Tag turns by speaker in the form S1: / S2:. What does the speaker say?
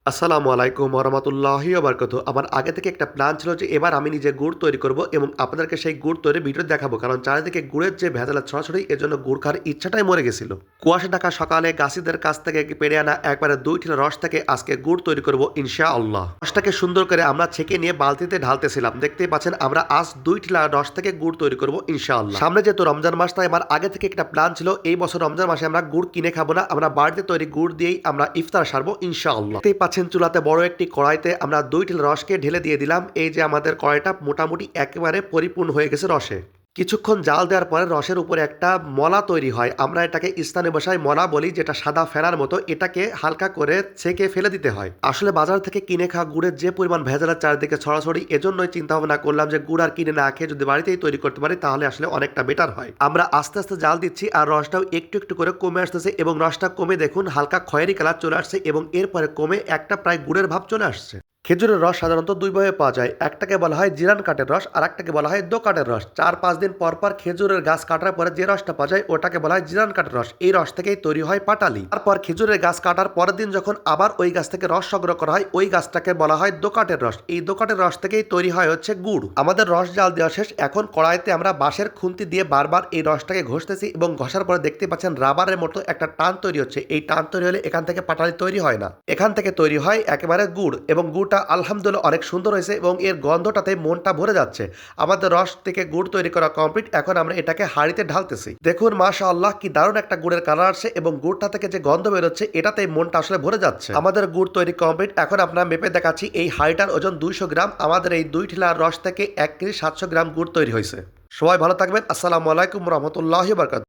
S1: আসসালামু আলাইকুম ওরহমতুল্লাহি ওবরকাতুহু। আমার আগে থেকে একটা প্ল্যান ছিল যে এবার আমি নিজে গুড় তৈরি করব এবং আপনাদেরকে সেই গুড় তৈরির ভিডিও দেখাবো, কারণ চারিদিকে গুড়ের যে ভেজালের ছড়াছড়ি এজন্য গুড় খাওয়ার ইচ্ছাটাই মরে গেছিল। কুয়াশা ঢাকা সকালে গাছিদের কাছ থেকে পেড়ে আনা একবারে 2 টিলা রস থেকে আজকে গুড় তৈরি করব ইনশাআল্লাহ। রসটাকে সুন্দর করে আমরা ছেঁকে নিয়ে বালতিতে ঢালতেছিলাম। দেখতেই পাচ্ছেন আমরা আজ 2 টিলা রস থেকে গুড় তৈরি করব ইনশাআল্লাহ। সামনে যেহেতু রমজান মাস, তাই আমার আগে থেকে একটা প্ল্যান ছিল এই বছর রমজান মাসে আমরা গুড় কিনে খাবো না, আমরা বাড়িতে তৈরি গুড় দিয়েই আমরা ইফতার সারবো ইনশাআল্লাহ। দেখতেই পাচ্ছেন চুলাতে বড় একটি কড়াইতে আমরা 2 টিলা রসকে ঢেলে দিয়ে দিলাম। এই যে আমাদের কড়াইটা মোটামুটি একেবারে পরিপূর্ণ হয়ে গেছে রসে। কিছুক্ষণ জাল দেওয়ার পরে রসের উপরে একটা মলা তৈরি হয়, আমরা এটাকে স্থানীয় ভাষায় মলা বলি, যেটা সাদা ফেনার মতো। এটাকে হালকা করে ছেঁকে ফেলে দিতে হয়। আসলে বাজার থেকে কিনে খাওয়া গুড়ের যে পরিমাণ ভেজালের চারিদিকে ছড়াছড়ি, এজন্যই চিন্তা ভাবনা করলাম যে গুড় আর কিনে না খেয়ে যদি বাড়িতেই তৈরি করতে পারি তাহলে আসলে অনেকটা বেটার হয়। আমরা আস্তে আস্তে জাল দিচ্ছি আর রসটাও একটু একটু করে কমে আসতেছে এবং রসটা কমে দেখুন হালকা খয়েরি কালার চলে আসছে এবং এরপরে কমে একটা প্রায় গুড়ের ভাব চলে আসছে। খেজুরের রস সাধারণত দুই ভাবে পাওয়া যায়, একটাকে বলা হয় জিরান কাঠের রস আর একটাকে বলা হয় দোকাটের রস। 4-5 দিন পর পর খেজুরের গাছ কাটার পরে যে রসটা পাওয়া যায় ওটাকে বলা হয় জিরান কাঠের রস। এই রস থেকেই তৈরি হয় পাটালি। তারপর খেজুরের গাছ কাটার পরের দিন যখন আবার ওই গাছ থেকে রস সংগ্রহ করা হয় ওই গাছটাকে বলা হয় দোকাটের রস। এই দোকাটের রস থেকেই তৈরি হয় হচ্ছে গুড়। আমাদের রস জাল দেওয়া শেষ, এখন কড়াইতে আমরা বাঁশের খুন্তি দিয়ে বারবার এই রসটাকে ঘষতেছি এবং ঘষার পরে দেখতে পাচ্ছেন রাবারের মতো একটা টান তৈরি হচ্ছে। এই টান তৈরি হলে এখান থেকে পাটালি তৈরি হয় না, এখান থেকে তৈরি হয় একেবারে গুড়। এবং গুড়টা আলহামদুলিল্লাহ অনেক সুন্দর হয়েছে এবং এর গন্ধটাতে মনটা ভরে যাচ্ছে। আমাদের রস থেকে গুড় তৈরি করা কমপ্লিট, এখন আমরা এটাকে হাঁড়িতে ঢালতেছি। দেখুন মাশাআল্লাহ কি দারুণ একটা গুড়ের কালার আসছে এবং গুড়টা থেকে যে গন্ধ বেরোচ্ছে এটাতে মনটা আসলে ভরে যাচ্ছে। আমাদের গুড় তৈরি কমপ্লিট, এখন আপনারা মেপে দেখাচ্ছি। এই হাঁড়িটার ওজন 200 গ্রাম। আমাদের এই 2 টিলার রস থেকে 1 কেজি 700 গ্রাম গুড় তৈরি হয়েছে। সবাই ভালো থাকবেন। আসসালামু আলাইকুম রহমতুল্লাহি বারাকাতুহু।